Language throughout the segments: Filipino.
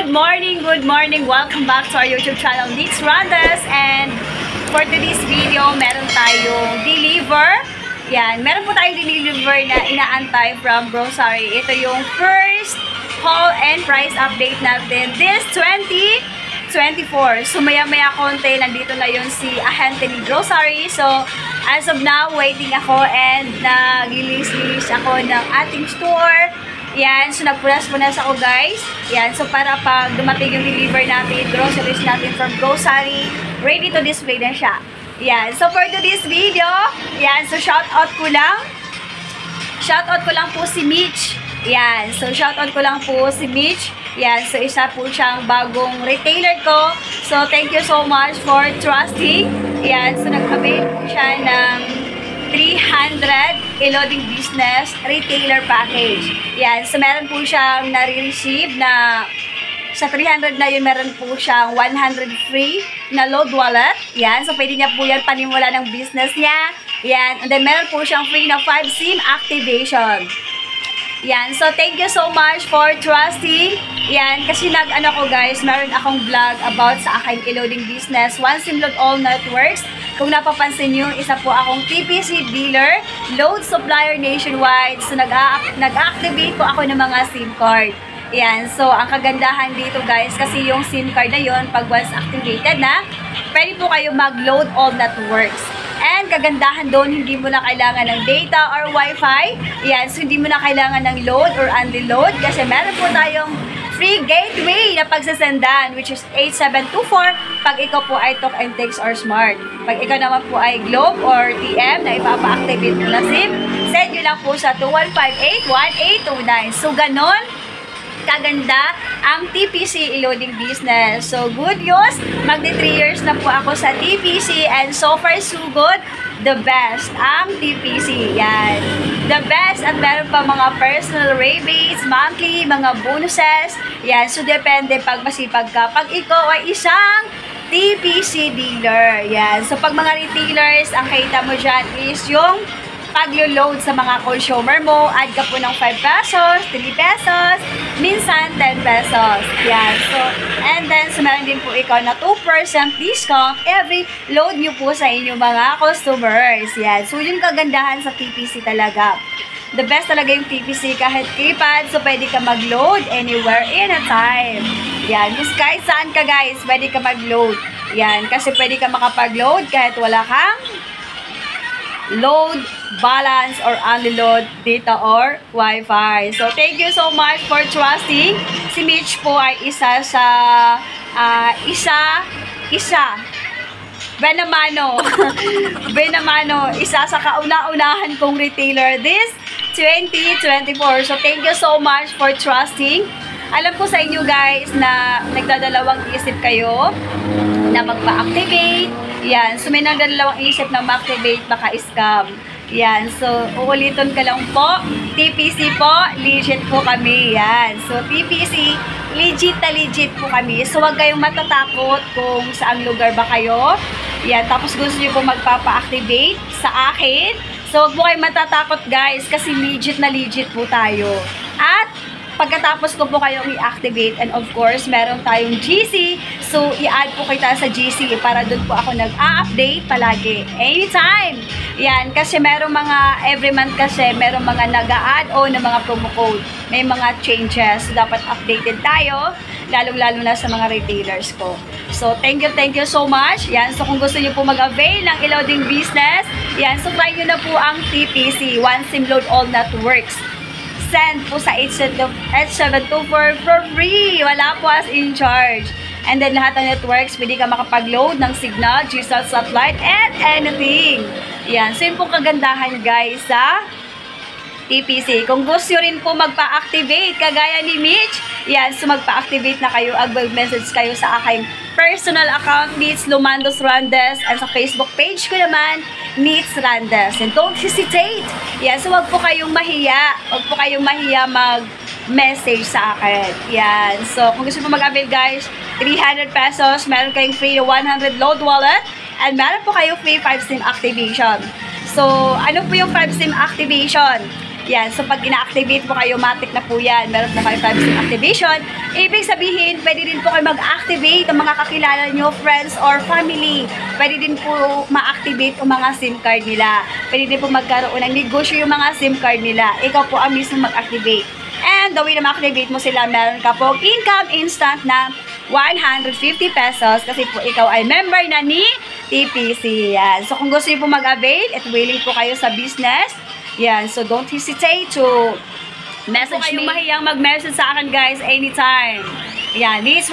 good morning, good morning. Welcome back to our YouTube channel, Nits Randes. And for today's video, meron tayong deliver. Yan, meron po tayong deliver na inaantay from grocery. Ito yung first haul and price update natin this 2024. So maya-maya konti, nandito na yun si ahente ni grocery. So as of now, waiting ako and nag-release ako ng ating store. Yan, so nagpunas-punas ako guys. Yan, so para pag dumating yung deliver natin, groceries natin from grocery, ready to display na siya. Yan, so for today's video, yan, so shoutout ko lang po si Mitch. Yan, so shoutout ko lang po si Mitch. Yan, so isa po siyang bagong retailer ko. So thank you so much for trusting. Yan, so nag-avail po siya ng 300 e-loading business retailer package. Yan, so meron po siyang nare-receive na sa 300 na yun, meron po siyang 100 free na load wallet. Yan, so pwede niya po yan panimula ng business niya. Yan, and then meron po siyang free na 5 SIM activation. Yan, so thank you so much for trusting. Yan, kasi nag-ano ko guys, meron akong vlog about sa aking e-loading business, One SIM Load All Networks. Kung napapansin nyo, isa po akong TPC dealer, load supplier nationwide. So nag-activate po ako ng mga SIM card. Yan, so ang kagandahan dito guys, kasi yung SIM card na yon, pag once activated na, pwede po kayo mag-load all networks. And kagandahan doon, hindi mo na kailangan ng data or wifi. Yan, so hindi mo na kailangan ng load or unload kasi meron po tayong free gateway na pagsasendan, which is 8724 pag ikaw po ay talk and text or smart. Pag ikaw naman po ay Globe or TM na ipapa-activate mo na SIM, send nyo lang po sa 2158-1829. So ganon kaganda ang TPC e-loading business. So good news, magdi 3 years na po ako sa TPC and so far so good, the best ang TPC. Yan, the best, at meron pa mga personal rebates, monthly, mga bonuses. Yan, so depende pag masipag ka. Pag ikaw ay isang TPC dealer. Yan, so pag mga retailers, ang kita mo dyan is yung pag-load sa mga consumer mo, add ka po ng 5 pesos, 3 pesos, minsan 10 pesos. Yan. So, and then, so meron din po ikaw na 2% discount every load nyo po sa inyong mga customers. Yan. So, yung kagandahan sa TPC talaga. The best talaga yung TPC kahit keypad, so pwede ka mag-load anywhere, anytime. Yan. Just kahit saan ka guys, pwede ka mag-load. Yan. Kasi pwede ka makapag-load kahit wala kang load, balance, or unload data or wifi. So, thank you so much for trusting. Si Mitch po ay isa sa Benamano. Benamano, isa sa kauna-unahan kong retailer this 2024. So, thank you so much for trusting. Alam ko sa inyo guys na nagdadalawang isip kayo na magpa-activate. Yan, so may nagdadalawang isip na ma-activate, baka scam. Yan, so uulitin ka lang po. TPC po, legit po kami. Yan, so TPC, legit na legit po kami. So huwag kayong matatakot kung saang lugar ba kayo. Yan, tapos gusto nyo po magpapa-activate sa akin. So huwag po kayong matatakot guys, kasi legit na legit po tayo. At pagkatapos ko po kayong i-activate, and of course, meron tayong GC. So, i-add po kita sa GC para doon po ako nag-a-update palagi. Anytime! Yan, kasi meron mga, every month kasi, meron mga nag-a-add o na mga promo code. May mga changes. So, dapat updated tayo, lalong-lalo na sa mga retailers ko. So, thank you so much. Yan, so kung gusto niyo po mag-avail ng e-loading business, yan, so try nyo na po ang TPC, One SIM Load All Networks. Send po sa 8724 for free. Wala po as in charge. And then lahat ng networks, pwede ka makapag-load ng Signal, GSAT satellite, and anything. Yan. So yun po kagandahan guys sa TPC. Kung gusto rin po magpa-activate, kagaya ni Mitch, yan, so magpa-activate na kayo, mag-message kayo sa aking personal account, Nits Lumandos Randes, and sa Facebook page ko naman, Nits Randes. And don't hesitate. Yan, so wag po kayong mahiya. Wag po kayong mahiya mag-message sa akin. Yan, so kung gusto po mag-avail guys, 300 pesos, meron kayong free 100 load wallet, and meron po kayong free 5 SIM activation. So, ano po yung 5 SIM activation? Yan, so pag ina-activate po kayo, matik na po yan. Meron po kayo privacy activation. Ibig sabihin, pwede din po kayo mag-activate ang mga kakilala nyo, friends or family. Pwede din po ma-activate ang mga SIM card nila. Pwede din po magkaroon ng negosyo yung mga SIM card nila. Ikaw po ang mismo mag-activate. And the way na ma-activate mo sila, meron ka po income instant na 150 pesos kasi po ikaw ay member na ni TPC. Yan. So kung gusto niyo po mag-avail at willing po kayo sa business, yan. So don't hesitate to message me. Kung mahiyang mag-message sa akin guys anytime. Yan. Needs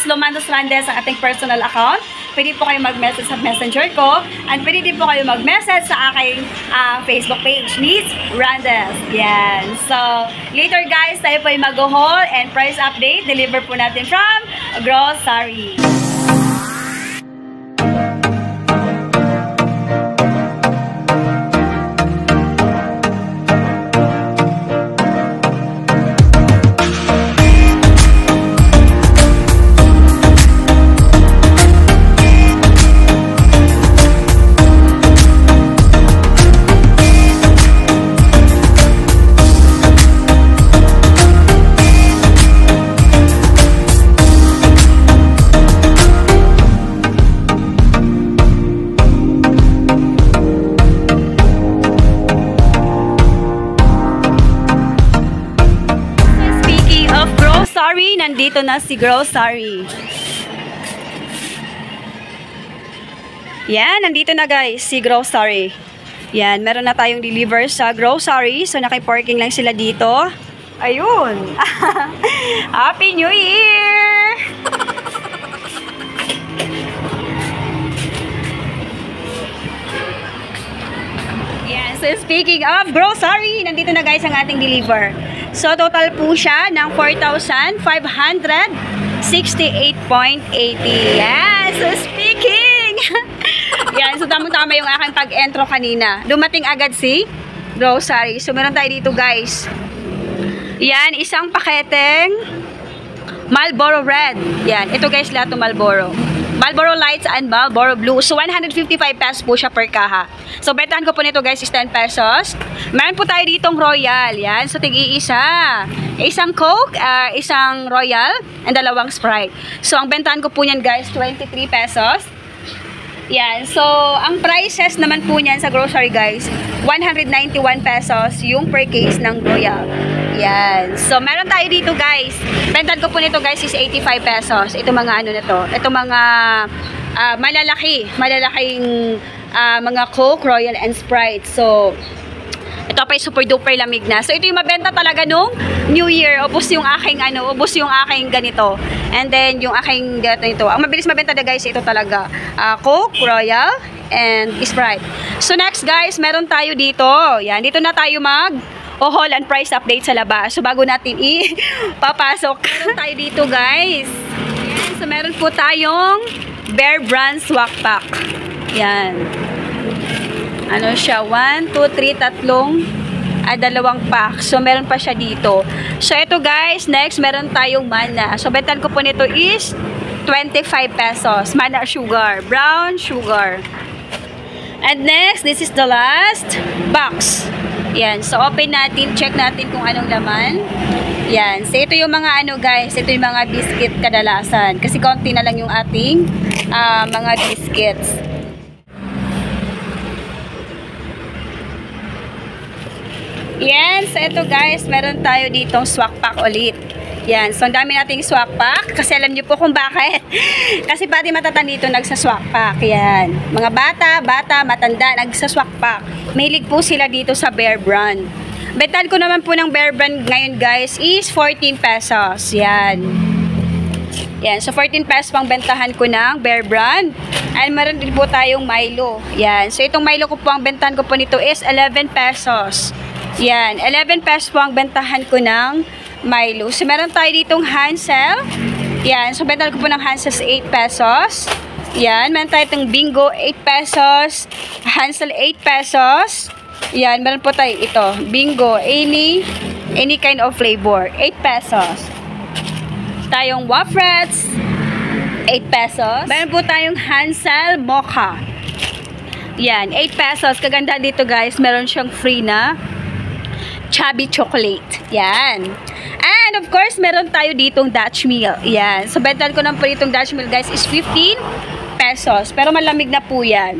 Lomandos Randes ang ating personal account. Pwede po kayo mag-message sa messenger ko. And pwede din po kayo mag-message sa aking Facebook page, Needs Randes. Yan. So, later guys, tayo po ay mag-haul and price update. Deliver po natin from Grocery. Nandito na si Grocery. Yan, nandito na guys si Grocery. Yan, meron na tayong deliver sa Grocery. So naki-parking lang sila dito. Ayun. Happy New Year! Yan, so speaking of Grocery, nandito na guys ang ating deliver. So, total po siya ng 4,568.80. Yes! So, speaking! Yan, so tamang-tama yung aking pag-entro kanina. Dumating agad si Grocery. So, meron tayo dito guys. Yan, isang paketeng Marlboro Red. Yan, ito guys lahat ng Marlboro. Marlboro Lights and Marlboro Blue. So, 155 pesos po siya per kaha. So, bentahan ko po nito guys is 10 pesos. Meron po tayo ditong Royal. Yan. So, tig-iisa. Isang Coke, isang Royal, and dalawang Sprite. So, ang bentahan ko po niyan guys, 23 pesos. Yan. So, ang prices naman po niyan sa grocery guys, 191 pesos yung per case ng Royal. Yan. So, meron tayo dito guys. Bentahan ko po nito guys is 85 pesos. Ito mga ano na to. Ito mga malalaking mga Coke, Royal, and Sprite. So, ito pa yung super duper lamig na. So, ito yung mabenta talaga nung New Year. Ubus yung aking ganito. And then, yung aking ganito. Ang mabilis mabenta na guys, ito talaga. Coke, Royal, and Sprite. So, next guys, meron tayo dito. Yan, dito na tayo haul and price update sa labas. So, bago natin papasok. Meron tayo dito guys. Yan, so, meron po tayong Bear Brand Swak Pack. Yan. Ano siya? 1, 2, 3, dalawang pack. So, meron pa siya dito. So, ito guys, next, meron tayong Mana. So, bentan ko po nito is 25 pesos. Mana sugar. Brown sugar. And next, this is the last box. Yan. So, open natin. Check natin kung anong laman. Yan. So, ito yung mga guys. Ito yung mga biscuit kadalasan. Kasi konti na lang yung ating mga biscuits. Yan, so ito guys, meron tayo ditong swak pack ulit. Yan, so ang dami nating swak pack. Kasi alam nyo po kung bakit. Kasi pati matatanda dito nagsaswak pack. Yan, mga bata, matanda, nagsaswak pack. Mahilig po sila dito sa Bear Brand. Bentan ko naman po ng Bear Brand ngayon guys is 14 pesos. Yan. Yan, so 14 pesos pang bentahan ko ng Bear Brand. And meron din po tayong Milo. Yan, so itong Milo ko po, ang bentahan ko po nito is 11 pesos. Yan, 11 pesos po ang bentahan ko ng Milo. So, meron tayo ditong Hansel. Yan, so bentahan ko po ng Hansel sa 8 pesos. Yan, meron tayo itong Bingo, 8 pesos. Hansel, 8 pesos. Yan, meron po tayo ito. Bingo, any kind of flavor, 8 pesos. Tayong Wafrets, 8 pesos. Meron po tayong Hansel Mocha. Yan, 8 pesos. Kaganda dito guys, meron siyang free na Chubby Chocolate. Yan. And of course, meron tayo ditong Dutch Mill. Yan. So, bentan ko ng po itong Dutch Mill, guys, is 15 pesos. Pero malamig na po yan.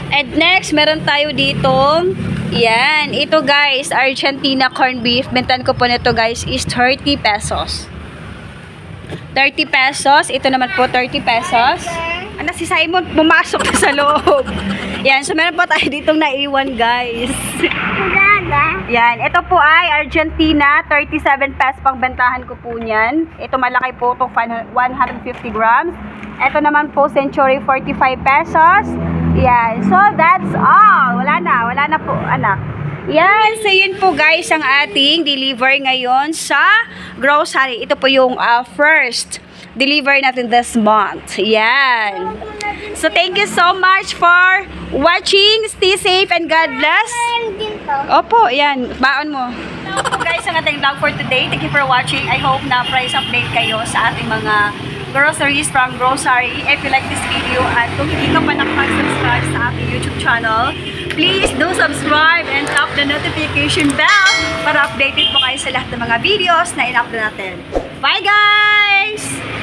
And next, meron tayo ditong, yan. Ito, guys, Argentina corned beef. Bentan ko po nito, guys, is 30 pesos. 30 pesos. Ito naman po, 30 pesos. Ano, si Simon pumasok na sa loob. Yan. So, meron po tayo ditong naiwan, guys. Yan. Ito po ay Argentina. 37 pesos pang bentahan ko po niyan. Ito malaki po itong 150 grams. Ito naman po Century, 45 pesos. Yan. So, that's all. Wala na po, anak. Yan. So, yun po guys ang ating deliver ngayon sa grocery. Ito po yung first deliver natin this month. Yan. So, thank you so much for watching. Stay safe and God bless. Opo, yan. Baon mo. So, guys, ang ating vlog for today. Thank you for watching. I hope na price update kayo sa ating mga groceries from Grocery. If you like this video at kung hindi ka pa nakapag-subscribe sa ating YouTube channel, please do subscribe and tap the notification bell para updated po kayo sa lahat ng mga videos na in-upload natin. Bye, guys!